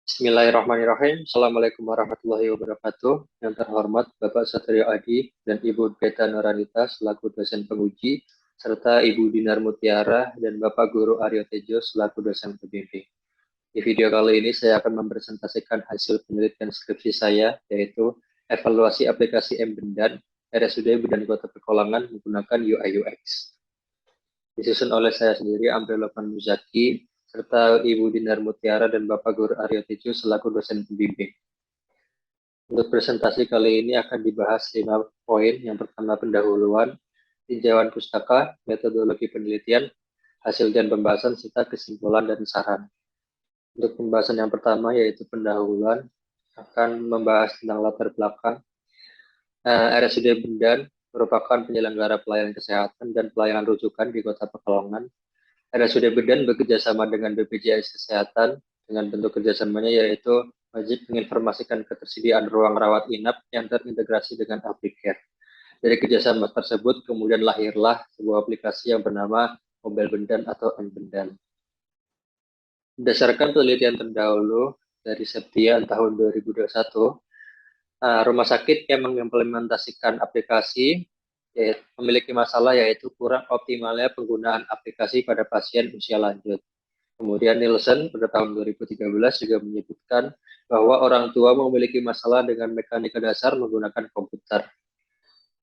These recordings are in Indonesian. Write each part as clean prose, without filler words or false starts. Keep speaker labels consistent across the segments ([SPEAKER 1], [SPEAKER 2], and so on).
[SPEAKER 1] Bismillahirrahmanirrahim. Assalamualaikum warahmatullahi wabarakatuh. Yang terhormat Bapak Satrio Adi dan Ibu Beta Noranita selaku dosen penguji, serta Ibu Dinar Mutiara dan Bapak Guru Aryo Tejo selaku dosen pembimbing. Di video kali ini saya akan mempresentasikan hasil penelitian skripsi saya, yaitu evaluasi aplikasi M-Bendan RSUD Bendan Kota Pekalongan menggunakan UI UX. Disusun oleh saya sendiri, Amri Lokman Muzaki, serta Ibu Dinar Mutiara dan Bapak Guru Aryo Tejo selaku dosen pembimbing. Untuk presentasi kali ini akan dibahas 5 poin. Yang pertama, pendahuluan, tinjauan pustaka, metodologi penelitian, hasil dan pembahasan, serta kesimpulan dan saran. Untuk pembahasan yang pertama, yaitu pendahuluan, akan membahas tentang latar belakang. RSUD Bendan merupakan penyelenggara pelayanan kesehatan dan pelayanan rujukan di Kota Pekalongan. RSUD Bendan bekerjasama dengan BPJS Kesehatan dengan bentuk kerjasamanya yaitu wajib menginformasikan ketersediaan ruang rawat inap yang terintegrasi dengan Aplikare. Dari kerjasama tersebut kemudian lahirlah sebuah aplikasi yang bernama Mobile Bendan atau M-Bendan. Berdasarkan penelitian terdahulu dari Septian tahun 2021, rumah sakit yang mengimplementasikan aplikasi memiliki masalah yaitu kurang optimalnya penggunaan aplikasi pada pasien usia lanjut. Kemudian Nielsen pada tahun 2013 juga menyebutkan bahwa orang tua memiliki masalah dengan mekanika dasar menggunakan komputer.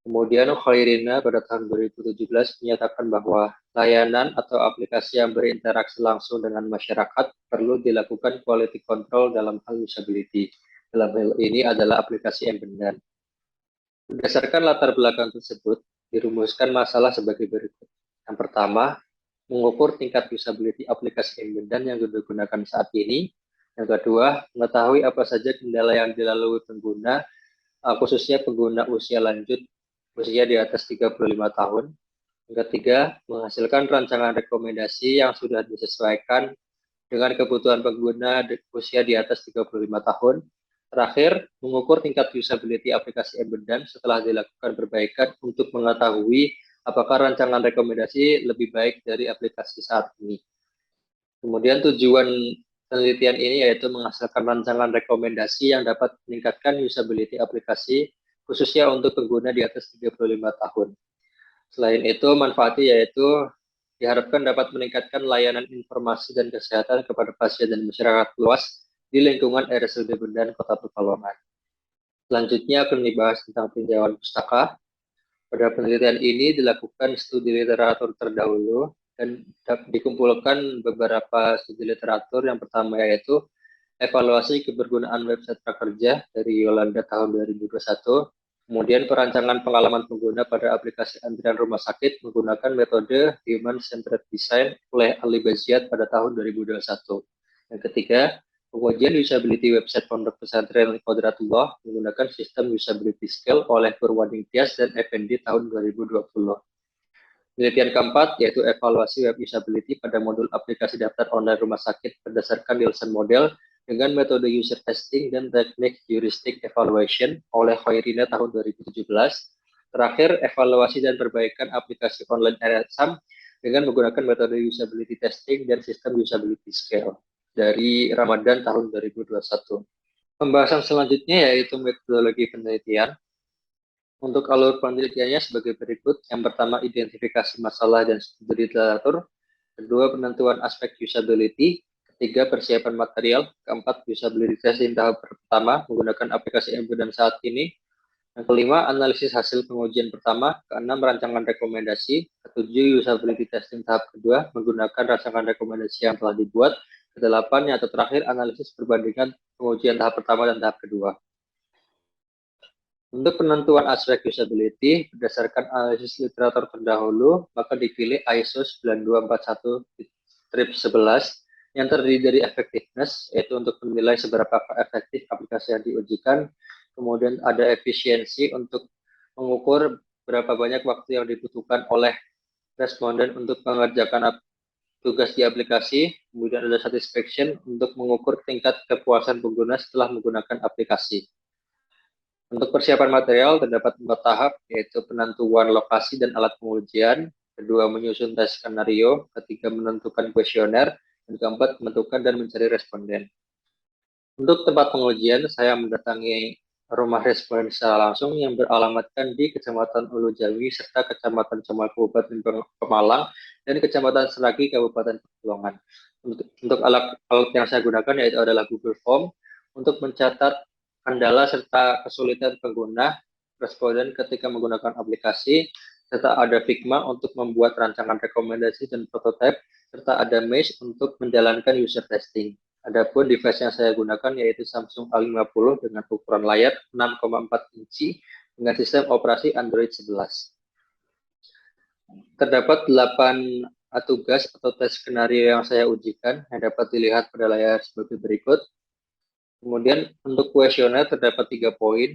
[SPEAKER 1] Kemudian Khairina pada tahun 2017 menyatakan bahwa layanan atau aplikasi yang berinteraksi langsung dengan masyarakat perlu dilakukan quality control dalam hal usability. Dalam hal ini adalah aplikasi M-Bendan. Berdasarkan latar belakang tersebut, dirumuskan masalah sebagai berikut. Yang pertama, mengukur tingkat usability aplikasi M-Bendan yang digunakan saat ini. Yang kedua, mengetahui apa saja kendala yang dilalui pengguna, khususnya pengguna usia lanjut, usia di atas 35 tahun. Yang ketiga, menghasilkan rancangan rekomendasi yang sudah disesuaikan dengan kebutuhan pengguna usia di atas 35 tahun. Terakhir, mengukur tingkat usability aplikasi M-Bendan setelah dilakukan perbaikan untuk mengetahui apakah rancangan rekomendasi lebih baik dari aplikasi saat ini. Kemudian tujuan penelitian ini yaitu menghasilkan rancangan rekomendasi yang dapat meningkatkan usability aplikasi khususnya untuk pengguna di atas 35 tahun. Selain itu, manfaatnya yaitu diharapkan dapat meningkatkan layanan informasi dan kesehatan kepada pasien dan masyarakat luas di lingkungan RSUD Bendan Kota Pekalongan. Selanjutnya akan dibahas tentang tinjauan pustaka. Pada penelitian ini dilakukan studi literatur terdahulu dan dikumpulkan beberapa studi literatur. Yang pertama yaitu evaluasi kebergunaan website prakerja dari Yolanda tahun 2021, kemudian perancangan pengalaman pengguna pada aplikasi antrian rumah sakit menggunakan metode Human Centered Design oleh Ali Baziat pada tahun 2021. Yang ketiga, pengujian usability website Pondok Pesantren Qodratullah menggunakan sistem usability scale oleh Purwading Tias dan Effendi tahun 2020. Penelitian keempat yaitu evaluasi web usability pada modul aplikasi daftar online rumah sakit berdasarkan Nielsen model dengan metode user testing dan teknik heuristic evaluation oleh Khairina tahun 2017. Terakhir, evaluasi dan perbaikan aplikasi online RSAM dengan menggunakan metode usability testing dan sistem usability scale dari Ramadan tahun 2021. Pembahasan selanjutnya yaitu metodologi penelitian. Untuk alur penelitiannya sebagai berikut. Yang pertama, identifikasi masalah dan studi literatur. Kedua, penentuan aspek usability. Ketiga, persiapan material. Keempat, usability testing tahap pertama menggunakan aplikasi M-Bendan saat ini. Yang kelima, analisis hasil pengujian pertama. Keenam, rancangan rekomendasi. Ketujuh, usability testing tahap kedua menggunakan rancangan rekomendasi yang telah dibuat. Kedelapan, yang terakhir, analisis perbandingan pengujian tahap pertama dan tahap kedua. Untuk penentuan aspek usability, berdasarkan analisis literatur terdahulu, maka dipilih ISO 9241-11 yang terdiri dari effectiveness, yaitu untuk menilai seberapa efektif aplikasi yang diujikan. Kemudian ada efisiensi untuk mengukur berapa banyak waktu yang dibutuhkan oleh responden untuk mengerjakan tugas di aplikasi. Kemudian ada satisfaction untuk mengukur tingkat kepuasan pengguna setelah menggunakan aplikasi. Untuk persiapan material terdapat 4 tahap, yaitu penentuan lokasi dan alat pengujian, kedua menyusun tes skenario, ketiga menentukan kuesioner, dan keempat menentukan dan mencari responden. Untuk tempat pengujian, saya mendatangi rumah responden secara langsung yang beralamatkan di Kecamatan Ulu Jawi serta Kecamatan Cemal Kabupaten Pemalang dan Kecamatan Seragi Kabupaten Pekalongan. Untuk alat yang saya gunakan yaitu adalah Google Form untuk mencatat kendala serta kesulitan pengguna responden ketika menggunakan aplikasi, serta ada Figma untuk membuat rancangan rekomendasi dan prototipe, serta ada Mesh untuk menjalankan user testing. Adapun device yang saya gunakan yaitu Samsung A50 dengan ukuran layar 6,4 inci dengan sistem operasi Android 11. Terdapat 8 tugas atau tes skenario yang saya ujikan yang dapat dilihat pada layar sebagai berikut. Kemudian untuk kuesioner terdapat 3 poin,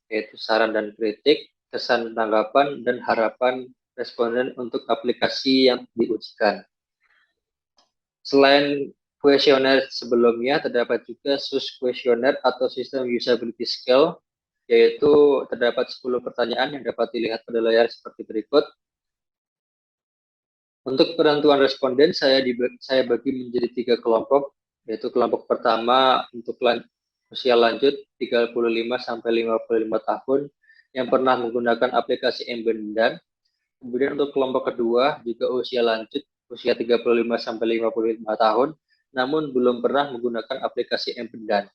[SPEAKER 1] yaitu saran dan kritik, kesan tanggapan, dan harapan responden untuk aplikasi yang diujikan. Selain kuesioner sebelumnya, terdapat juga SUS kuesioner atau System Usability Scale, yaitu terdapat 10 pertanyaan yang dapat dilihat pada layar seperti berikut. Untuk penentuan responden, saya bagi menjadi 3 kelompok, yaitu kelompok pertama untuk usia lanjut 35 sampai 55 tahun yang pernah menggunakan aplikasi Embedded. Kemudian untuk kelompok kedua juga usia lanjut usia 35 sampai 55 tahun namun belum pernah menggunakan aplikasi Embedded.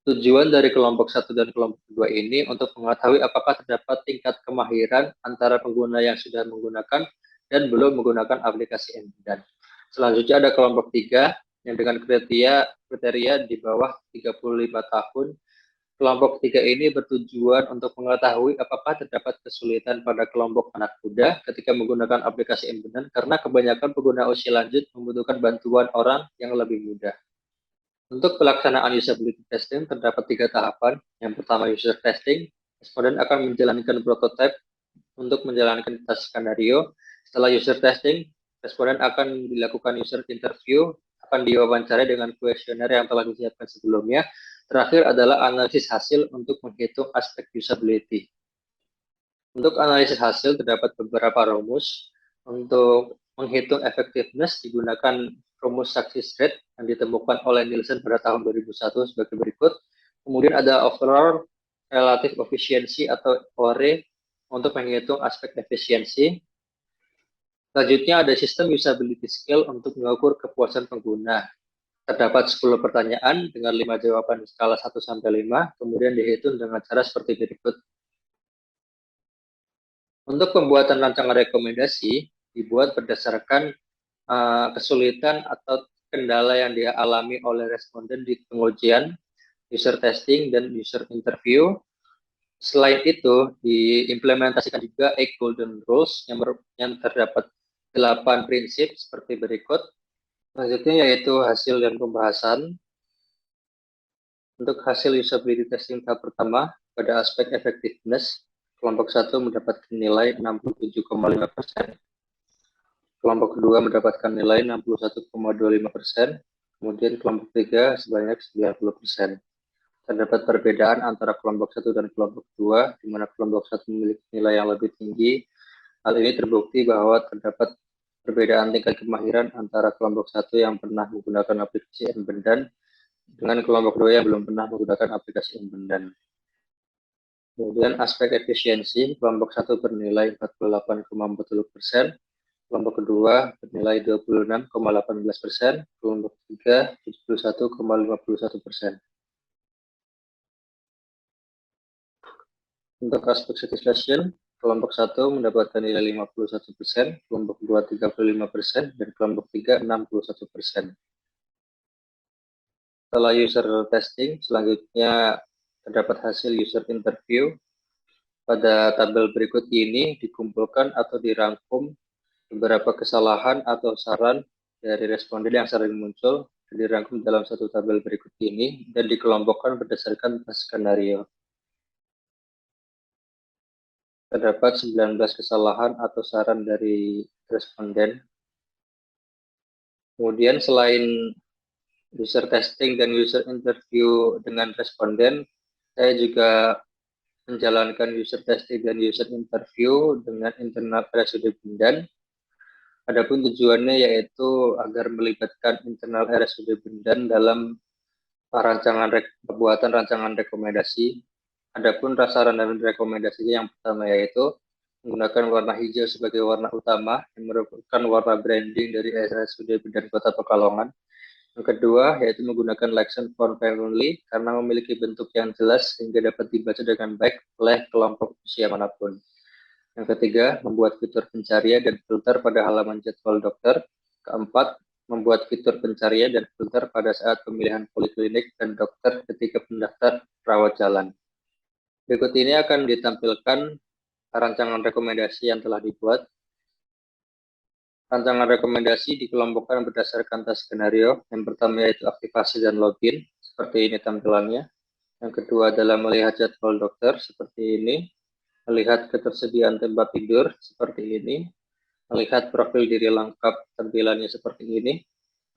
[SPEAKER 1] Tujuan dari kelompok 1 dan kelompok 2 ini untuk mengetahui apakah terdapat tingkat kemahiran antara pengguna yang sudah menggunakan dan belum menggunakan aplikasi Embedded. Selanjutnya ada kelompok 3 yang dengan kriteria di bawah 35 tahun. Kelompok 3 ini bertujuan untuk mengetahui apakah terdapat kesulitan pada kelompok anak muda ketika menggunakan aplikasi Embedded karena kebanyakan pengguna usia lanjut membutuhkan bantuan orang yang lebih muda. Untuk pelaksanaan usability testing terdapat 3 tahapan. Yang pertama user testing, responden akan menjalankan prototipe untuk menjalankan tes skenario. Setelah user testing, responden akan dilakukan user interview, akan diwawancarai dengan kuesioner yang telah disiapkan sebelumnya. Terakhir adalah analisis hasil untuk menghitung aspek usability. Untuk analisis hasil terdapat beberapa rumus. Untuk menghitung effectiveness digunakan rumus success rate yang ditemukan oleh Nielsen pada tahun 2001 sebagai berikut. Kemudian ada overall relative efficiency atau ORE untuk menghitung aspek efisiensi. Selanjutnya ada sistem usability scale untuk mengukur kepuasan pengguna. Terdapat 10 pertanyaan dengan 5 jawaban skala 1 sampai 5, kemudian dihitung dengan cara seperti berikut. Untuk pembuatan rancangan rekomendasi dibuat berdasarkan kesulitan atau kendala yang dialami oleh responden di pengujian, user testing, dan user interview. Selain itu, diimplementasikan juga 8 Golden Rules yang terdapat 8 prinsip seperti berikut. Selanjutnya yaitu hasil dan pembahasan. Untuk hasil usability testing tahap pertama, pada aspek effectiveness, kelompok 1 mendapatkan nilai 67,5%, kelompok kedua mendapatkan nilai 61,25%, kemudian kelompok 3 sebanyak 90%. Terdapat perbedaan antara kelompok 1 dan kelompok 2, di mana kelompok 1 memiliki nilai yang lebih tinggi. Hal ini terbukti bahwa terdapat perbedaan tingkat kemahiran antara kelompok 1 yang pernah menggunakan aplikasi Embedded dengan kelompok 2 yang belum pernah menggunakan aplikasi Embedded. Kemudian aspek efisiensi, kelompok 1 bernilai 48,40%, kelompok kedua bernilai 26,18%, kelompok 3 71,51%. Untuk aspek satisfaction, kelompok 1 mendapatkan nilai 51%, kelompok 2 35%, dan kelompok 3 61%. Setelah user testing, selanjutnya terdapat hasil user interview. Pada tabel berikut ini dikumpulkan atau dirangkum beberapa kesalahan atau saran dari responden yang sering muncul dan dirangkum dalam satu tabel berikut ini dan dikelompokkan berdasarkan skenario. Terdapat 19 kesalahan atau saran dari responden. Kemudian selain user testing dan user interview dengan responden, saya juga menjalankan user testing dan user interview dengan internal RSUD Bindan. Adapun tujuannya yaitu agar melibatkan internal RSUD Bindan dalam pembuatan rancangan rekomendasi. Adapun saran dan rekomendasinya yang pertama yaitu menggunakan warna hijau sebagai warna utama yang merupakan warna branding dari RSUD Bidan Kota Pekalongan. Yang kedua yaitu menggunakan Lexan font family karena memiliki bentuk yang jelas sehingga dapat dibaca dengan baik oleh kelompok usia manapun. Yang ketiga, membuat fitur pencarian dan filter pada halaman jadwal dokter. Keempat, membuat fitur pencarian dan filter pada saat pemilihan poliklinik dan dokter ketika pendaftar rawat jalan. Berikut ini akan ditampilkan rancangan rekomendasi yang telah dibuat. Rancangan rekomendasi dikelompokkan berdasarkan tes skenario. Yang pertama yaitu aktivasi dan login, seperti ini tampilannya. Yang kedua adalah melihat jadwal dokter, seperti ini. Melihat ketersediaan tempat tidur, seperti ini. Melihat profil diri lengkap, tampilannya seperti ini.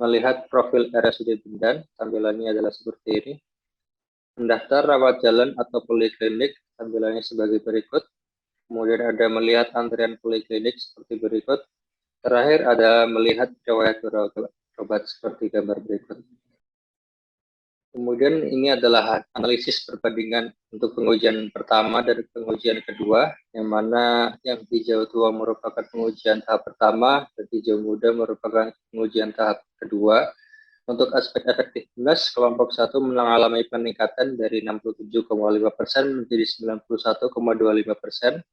[SPEAKER 1] Melihat profil RSUD Bindan, tampilannya adalah seperti ini. Mendaftar rawat jalan atau poliklinik, tampilannya sebagai berikut. Kemudian ada melihat antrian poliklinik seperti berikut. Terakhir ada melihat riwayat berobat seperti gambar berikut. Kemudian ini adalah analisis perbandingan untuk pengujian pertama dan pengujian kedua, yang mana yang hijau tua merupakan pengujian tahap pertama dan hijau muda merupakan pengujian tahap kedua. Untuk aspek efektivitas, kelompok 1 mengalami peningkatan dari 67,5% menjadi 91,25%.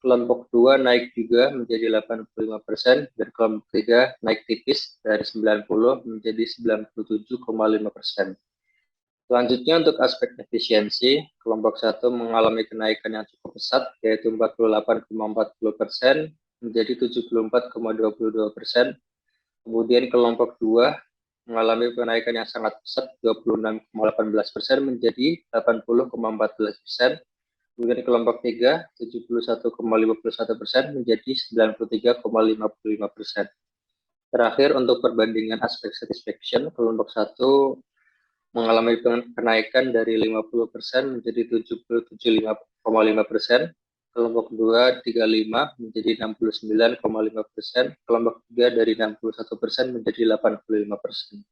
[SPEAKER 1] Kelompok 2 naik juga menjadi 85% dan kelompok 3 naik tipis dari 90 menjadi 97,5%. Selanjutnya untuk aspek efisiensi, kelompok 1 mengalami kenaikan yang cukup pesat, yaitu 48,40% menjadi 74,22%. Kemudian kelompok 2 mengalami kenaikan yang sangat pesat, 26,18% menjadi 80,14%. Kemudian kelompok 3, 71,51% menjadi 93,55%. Terakhir untuk perbandingan aspek satisfaction, kelompok 1 mengalami kenaikan dari 50% menjadi 77,5%, kelompok 2 35 menjadi 69,5%, kelompok 3 dari 61% menjadi 85%.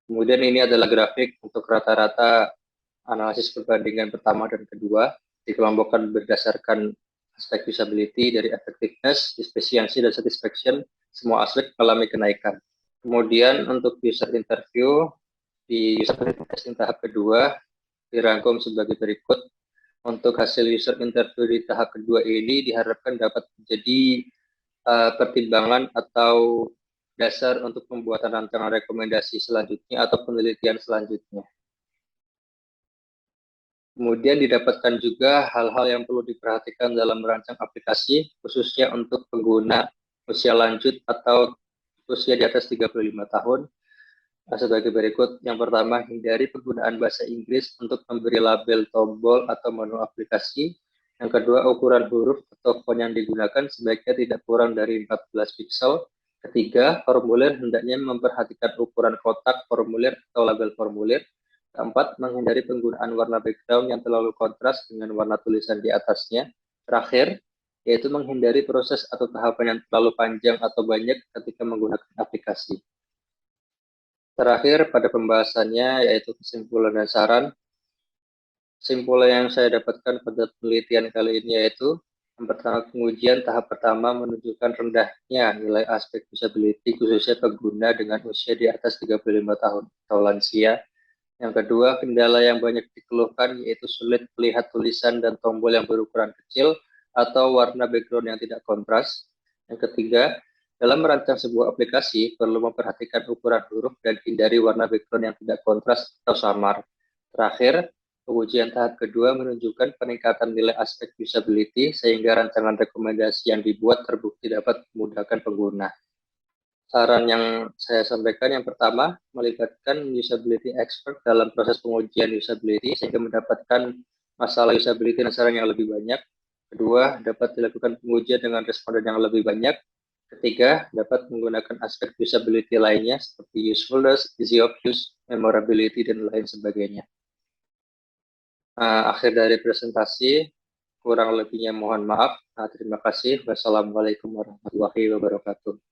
[SPEAKER 1] Kemudian ini adalah grafik untuk rata-rata analisis perbandingan pertama dan kedua, dikelompokkan berdasarkan aspek usability dari effectiveness, efisiensi, dan satisfaction, semua aspek mengalami kenaikan. Kemudian untuk user interview, di usability testing tahap kedua dirangkum sebagai berikut. Untuk hasil user interview di tahap kedua ini diharapkan dapat menjadi pertimbangan atau dasar untuk pembuatan rancangan rekomendasi selanjutnya atau penelitian selanjutnya. Kemudian didapatkan juga hal-hal yang perlu diperhatikan dalam merancang aplikasi, khususnya untuk pengguna usia lanjut atau usia di atas 35 tahun, sebagai berikut. Yang pertama, hindari penggunaan bahasa Inggris untuk memberi label tombol atau menu aplikasi. Yang kedua, ukuran huruf atau font yang digunakan sebaiknya tidak kurang dari 14 pixel. Ketiga, formulir hendaknya memperhatikan ukuran kotak formulir atau label formulir. Keempat, menghindari penggunaan warna background yang terlalu kontras dengan warna tulisan di atasnya. Terakhir, yaitu menghindari proses atau tahapan yang terlalu panjang atau banyak ketika menggunakan aplikasi. Terakhir pada pembahasannya yaitu kesimpulan dan saran. Kesimpulan yang saya dapatkan pada penelitian kali ini yaitu yang pertama, pengujian tahap pertama menunjukkan rendahnya nilai aspek usability khususnya pengguna dengan usia di atas 35 tahun atau lansia. Yang kedua, kendala yang banyak dikeluhkan yaitu sulit melihat tulisan dan tombol yang berukuran kecil atau warna background yang tidak kontras. Yang ketiga, dalam merancang sebuah aplikasi, perlu memperhatikan ukuran huruf dan hindari warna background yang tidak kontras atau samar. Terakhir, pengujian tahap kedua menunjukkan peningkatan nilai aspek usability sehingga rancangan rekomendasi yang dibuat terbukti dapat memudahkan pengguna. Saran yang saya sampaikan yang pertama, melibatkan usability expert dalam proses pengujian usability sehingga mendapatkan masalah usability dan saran yang lebih banyak. Kedua, dapat dilakukan pengujian dengan responden yang lebih banyak. Ketiga, dapat menggunakan aspek usability lainnya seperti usefulness, easy of use, memorability, dan lain sebagainya. Akhir dari presentasi, kurang lebihnya mohon maaf. Terima kasih. Wassalamualaikum warahmatullahi wabarakatuh.